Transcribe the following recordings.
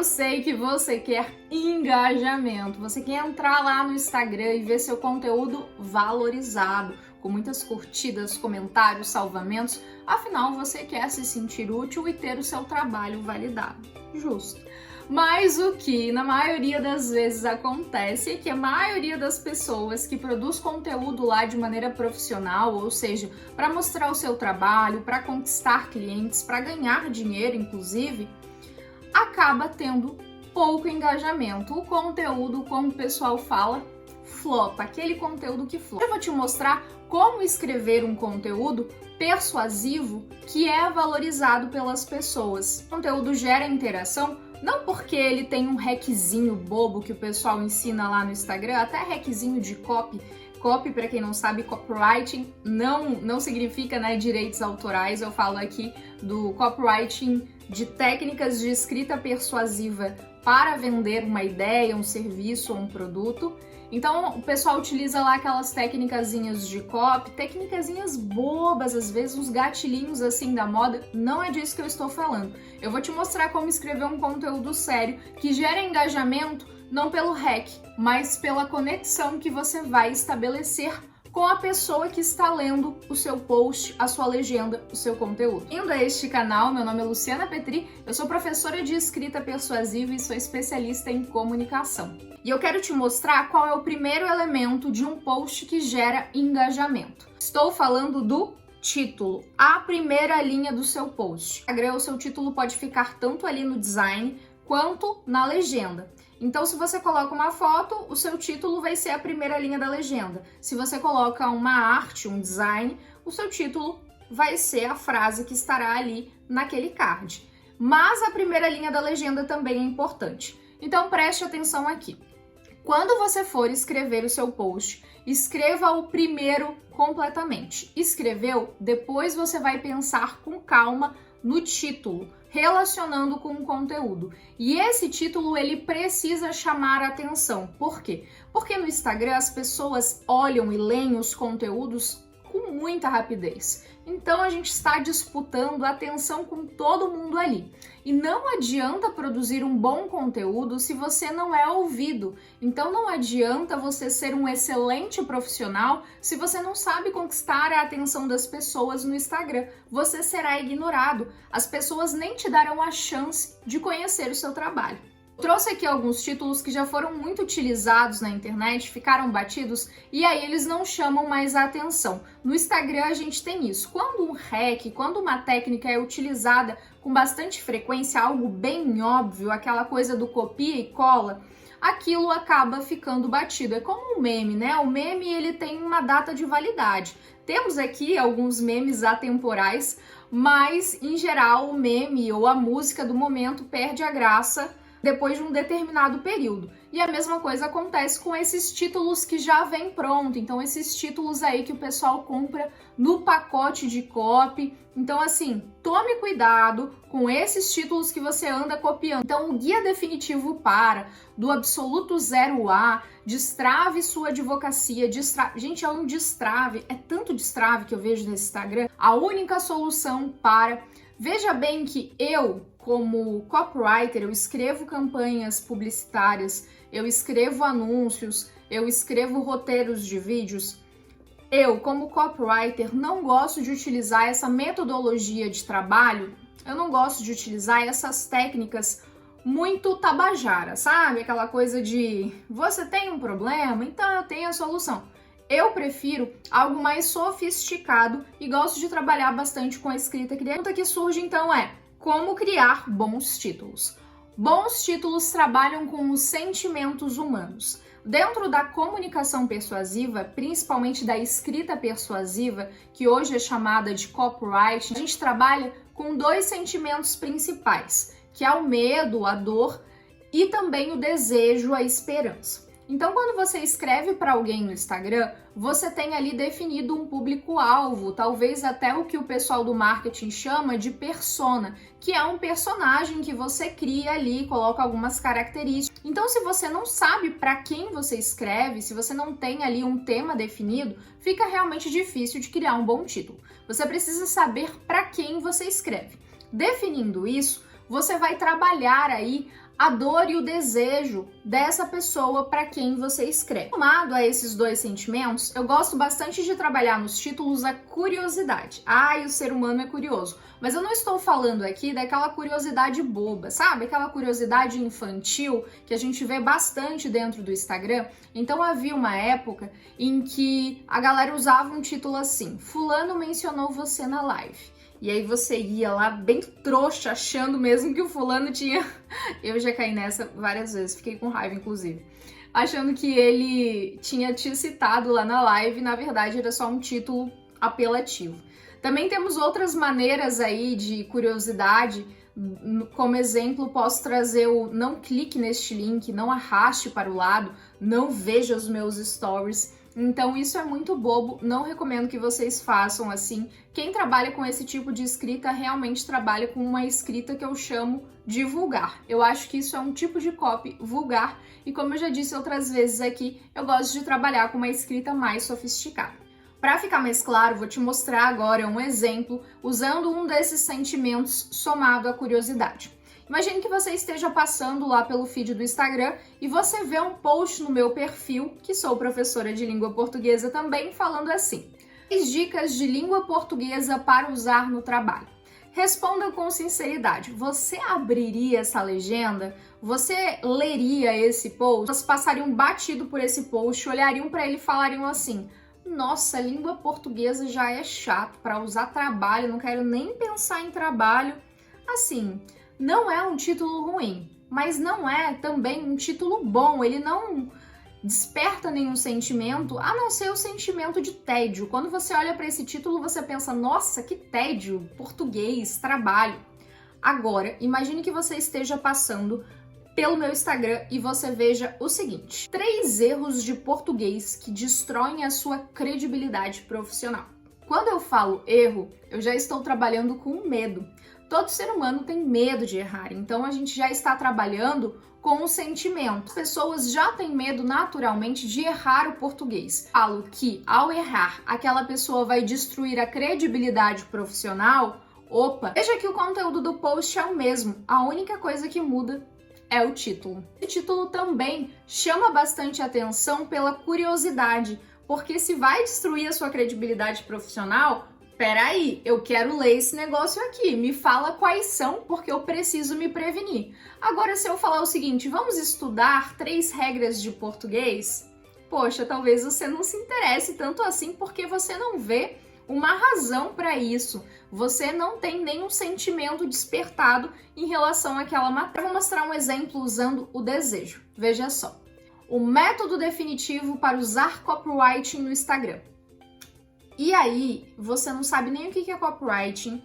Eu sei que você quer engajamento, você quer entrar lá no Instagram e ver seu conteúdo valorizado, com muitas curtidas, comentários, salvamentos, afinal você quer se sentir útil e ter o seu trabalho validado. Justo. Mas o que na maioria das vezes acontece é que a maioria das pessoas que produz conteúdo lá de maneira profissional, ou seja, para mostrar o seu trabalho, para conquistar clientes, para ganhar dinheiro, inclusive, acaba tendo pouco engajamento. O conteúdo, como o pessoal fala, flopa, aquele conteúdo que flopa. Eu vou te mostrar como escrever um conteúdo persuasivo que é valorizado pelas pessoas. O conteúdo gera interação, não porque ele tem um hackzinho bobo que o pessoal ensina lá no Instagram, até hackzinho de copy. Copy, para quem não sabe, copywriting não significa, né, direitos autorais. Eu falo aqui do copywriting, de técnicas de escrita persuasiva para vender uma ideia, um serviço ou um produto. Então, o pessoal utiliza lá aquelas técnicazinhas de copy, técnicazinhas bobas, às vezes uns gatilhinhos assim da moda. Não é disso que eu estou falando. Eu vou te mostrar como escrever um conteúdo sério que gera engajamento, não pelo hack, mas pela conexão que você vai estabelecer com a pessoa que está lendo o seu post, a sua legenda, o seu conteúdo. Indo a este canal, meu nome é Luciana Petri, eu sou professora de escrita persuasiva e sou especialista em comunicação. E eu quero te mostrar qual é o primeiro elemento de um post que gera engajamento. Estou falando do título, a primeira linha do seu post. O seu título pode ficar tanto ali no design quanto na legenda. Então, se você coloca uma foto, o seu título vai ser a primeira linha da legenda. Se você coloca uma arte, um design, o seu título vai ser a frase que estará ali naquele card. Mas a primeira linha da legenda também é importante. Então, preste atenção aqui. Quando você for escrever o seu post, escreva o primeiro completamente. Escreveu? Depois você vai pensar com calma no título, relacionando com o conteúdo. E esse título, ele precisa chamar a atenção. Por quê? Porque no Instagram as pessoas olham e leem os conteúdos com muita rapidez. Então a gente está disputando a atenção com todo mundo ali. E não adianta produzir um bom conteúdo se você não é ouvido. Então não adianta você ser um excelente profissional se você não sabe conquistar a atenção das pessoas no Instagram. Você será ignorado. As pessoas nem te darão a chance de conhecer o seu trabalho. Trouxe aqui alguns títulos que já foram muito utilizados na internet, ficaram batidos e aí eles não chamam mais a atenção. No Instagram a gente tem isso. Quando um hack, quando uma técnica é utilizada com bastante frequência, algo bem óbvio, aquela coisa do copia e cola, aquilo acaba ficando batido. É como um meme, né? O meme, ele tem uma data de validade. Temos aqui alguns memes atemporais, mas em geral o meme ou a música do momento perde a graça depois de um determinado período. E a mesma coisa acontece com esses títulos que já vem pronto. Então, esses títulos aí que o pessoal compra no pacote de copy. Então, assim, tome cuidado com esses títulos que você anda copiando. Então, o guia definitivo do absoluto zero a, destrave sua advocacia, gente, é um destrave, é tanto destrave que eu vejo nesse Instagram. A única solução para... Veja bem que eu, como copywriter, eu escrevo campanhas publicitárias, eu escrevo anúncios, eu escrevo roteiros de vídeos. Eu, como copywriter, não gosto de utilizar essa metodologia de trabalho, eu não gosto de utilizar essas técnicas muito tabajara, sabe? Aquela coisa de, você tem um problema, então eu tenho a solução. Eu prefiro algo mais sofisticado e gosto de trabalhar bastante com a escrita criativa. A pergunta que surge então é, como criar bons títulos? Bons títulos trabalham com os sentimentos humanos. Dentro da comunicação persuasiva, principalmente da escrita persuasiva, que hoje é chamada de copywriting, a gente trabalha com dois sentimentos principais, que é o medo, a dor e também o desejo, a esperança. Então, quando você escreve para alguém no Instagram, você tem ali definido um público-alvo, talvez até o que o pessoal do marketing chama de persona, que é um personagem que você cria ali, coloca algumas características. Então, se você não sabe para quem você escreve, se você não tem ali um tema definido, fica realmente difícil de criar um bom título. Você precisa saber para quem você escreve. Definindo isso, você vai trabalhar aí a dor e o desejo dessa pessoa para quem você escreve. Somado a esses dois sentimentos, eu gosto bastante de trabalhar nos títulos a curiosidade. Ai, o ser humano é curioso. Mas eu não estou falando aqui daquela curiosidade boba, sabe? Aquela curiosidade infantil que a gente vê bastante dentro do Instagram. Então havia uma época em que a galera usava um título assim: fulano mencionou você na live. E aí você ia lá bem trouxa, achando mesmo que o fulano tinha... Eu já caí nessa várias vezes, fiquei com raiva, inclusive. Achando que ele tinha te citado lá na live, na verdade era só um título apelativo. Também temos outras maneiras aí de curiosidade. Como exemplo, posso trazer o não clique neste link, não arraste para o lado, não veja os meus stories. Então isso é muito bobo, não recomendo que vocês façam assim. Quem trabalha com esse tipo de escrita realmente trabalha com uma escrita que eu chamo de vulgar. Eu acho que isso é um tipo de copy vulgar e, como eu já disse outras vezes aqui, eu gosto de trabalhar com uma escrita mais sofisticada. Para ficar mais claro, vou te mostrar agora um exemplo usando um desses sentimentos somado à curiosidade. Imagine que você esteja passando lá pelo feed do Instagram e você vê um post no meu perfil, que sou professora de língua portuguesa também, falando assim: 10 dicas de língua portuguesa para usar no trabalho. Responda com sinceridade, você abriria essa legenda? Você leria esse post? Vocês passariam batido por esse post, olhariam para ele e falariam assim: nossa, língua portuguesa já é chato para usar trabalho, não quero nem pensar em trabalho. Assim, não é um título ruim, mas não é também um título bom. Ele não desperta nenhum sentimento, a não ser o sentimento de tédio. Quando você olha para esse título, você pensa: nossa, que tédio, português, trabalho. Agora, imagine que você esteja passando pelo meu Instagram e você veja o seguinte: 3 erros de português que destroem a sua credibilidade profissional. Quando eu falo erro, eu já estou trabalhando com medo. Todo ser humano tem medo de errar, então a gente já está trabalhando com o sentimento. As pessoas já têm medo naturalmente de errar o português. Falo que ao errar, aquela pessoa vai destruir a credibilidade profissional. Opa, veja que o conteúdo do post é o mesmo, a única coisa que muda é o título. O título também chama bastante atenção pela curiosidade, porque se vai destruir a sua credibilidade profissional, peraí, eu quero ler esse negócio aqui, me fala quais são, porque eu preciso me prevenir. Agora, se eu falar o seguinte: vamos estudar 3 regras de português, poxa, talvez você não se interesse tanto assim, porque você não vê uma razão para isso. Você não tem nenhum sentimento despertado em relação àquela matéria. Eu vou mostrar um exemplo usando o desejo. Veja só. O método definitivo para usar copywriting no Instagram. E aí, você não sabe nem o que é copywriting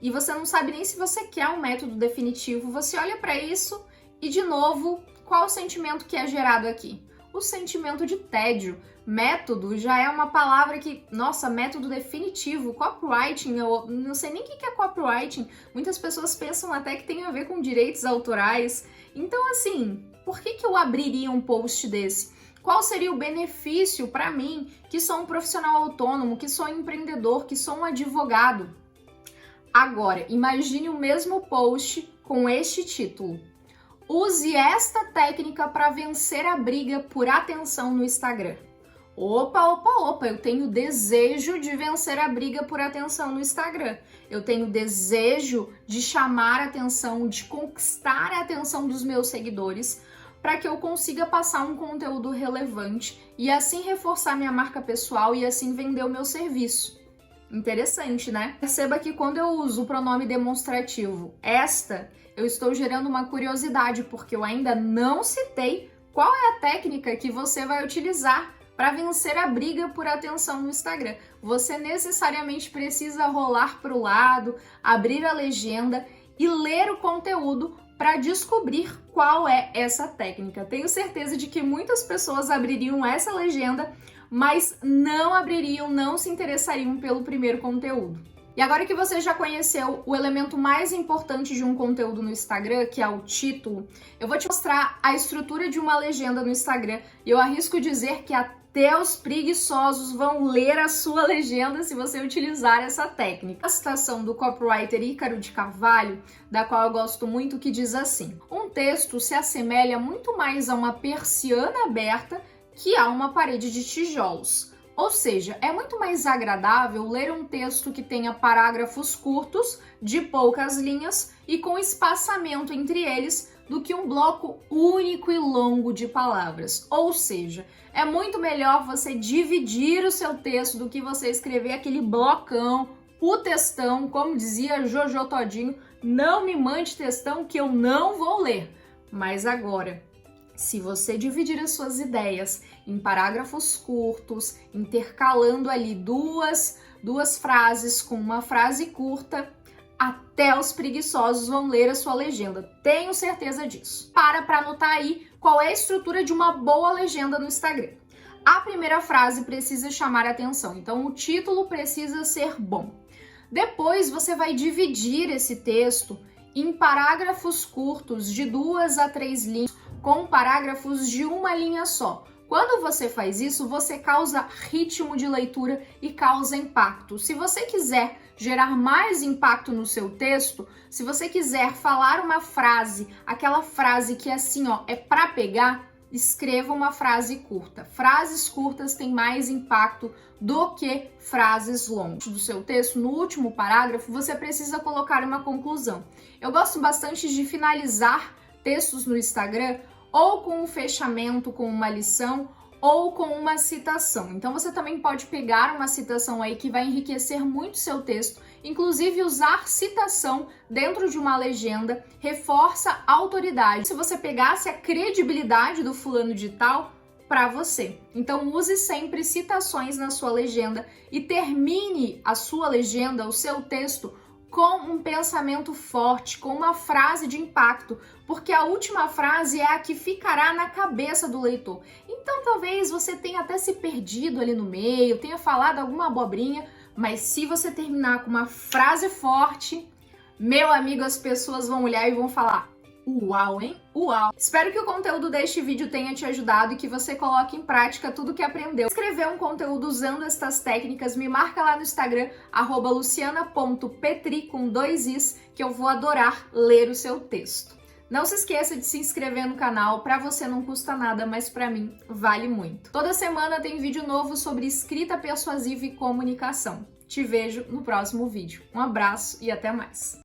e você não sabe nem se você quer um método definitivo. Você olha para isso e, de novo, qual o sentimento que é gerado aqui? O sentimento de tédio. Método já é uma palavra que, nossa, método definitivo, copywriting, eu não sei nem o que é copywriting. Muitas pessoas pensam até que tem a ver com direitos autorais. Então, assim, por que eu abriria um post desse? Qual seria o benefício para mim, que sou um profissional autônomo, que sou um empreendedor, que sou um advogado? Agora, imagine o mesmo post com este título: use esta técnica para vencer a briga por atenção no Instagram. Opa, eu tenho desejo de vencer a briga por atenção no Instagram. Eu tenho desejo de chamar a atenção, de conquistar a atenção dos meus seguidores, para que eu consiga passar um conteúdo relevante e assim reforçar minha marca pessoal e assim vender o meu serviço. Interessante, né? Perceba que quando eu uso o pronome demonstrativo esta, eu estou gerando uma curiosidade, porque eu ainda não citei qual é a técnica que você vai utilizar para vencer a briga por atenção no Instagram. Você necessariamente precisa rolar para o lado, abrir a legenda e ler o conteúdo para descobrir qual é essa técnica. Tenho certeza de que muitas pessoas abririam essa legenda, mas não abririam, não se interessariam pelo primeiro conteúdo. E agora que você já conheceu o elemento mais importante de um conteúdo no Instagram, que é o título, eu vou te mostrar a estrutura de uma legenda no Instagram e eu arrisco dizer que até os preguiçosos vão ler a sua legenda se você utilizar essa técnica. A citação do copywriter Ícaro de Carvalho, da qual eu gosto muito, que diz assim: um texto se assemelha muito mais a uma persiana aberta que a uma parede de tijolos. Ou seja, é muito mais agradável ler um texto que tenha parágrafos curtos, de poucas linhas e com espaçamento entre eles, do que um bloco único e longo de palavras. Ou seja, é muito melhor você dividir o seu texto do que você escrever aquele blocão, o textão, como dizia Jojo Todinho, não me mande textão que eu não vou ler. Mas agora, se você dividir as suas ideias em parágrafos curtos, intercalando ali duas frases com uma frase curta, até os preguiçosos vão ler a sua legenda. Tenho certeza disso. Para anotar aí qual é a estrutura de uma boa legenda no Instagram. A primeira frase precisa chamar a atenção, então o título precisa ser bom. Depois você vai dividir esse texto em parágrafos curtos de 2 a 3 linhas, com parágrafos de uma linha só. Quando você faz isso, você causa ritmo de leitura e causa impacto. Se você quiser gerar mais impacto no seu texto, se você quiser falar uma frase, aquela frase que assim, ó, é para pegar, escreva uma frase curta. Frases curtas têm mais impacto do que frases longas. Do seu texto, no último parágrafo, você precisa colocar uma conclusão. Eu gosto bastante de finalizar textos no Instagram ou com um fechamento, com uma lição, ou com uma citação. Então você também pode pegar uma citação aí que vai enriquecer muito seu texto, inclusive usar citação dentro de uma legenda reforça a autoridade. Se você pegasse a credibilidade do fulano de tal para você. Então use sempre citações na sua legenda e termine a sua legenda, o seu texto, com um pensamento forte, com uma frase de impacto, porque a última frase é a que ficará na cabeça do leitor. Então talvez você tenha até se perdido ali no meio, tenha falado alguma abobrinha, mas se você terminar com uma frase forte, meu amigo, as pessoas vão olhar e vão falar: uau, hein? Uau! Espero que o conteúdo deste vídeo tenha te ajudado e que você coloque em prática tudo que aprendeu. Se escrever um conteúdo usando estas técnicas, me marca lá no Instagram, @luciana.petri com 2 is, que eu vou adorar ler o seu texto. Não se esqueça de se inscrever no canal, para você não custa nada, mas para mim vale muito. Toda semana tem vídeo novo sobre escrita persuasiva e comunicação. Te vejo no próximo vídeo. Um abraço e até mais!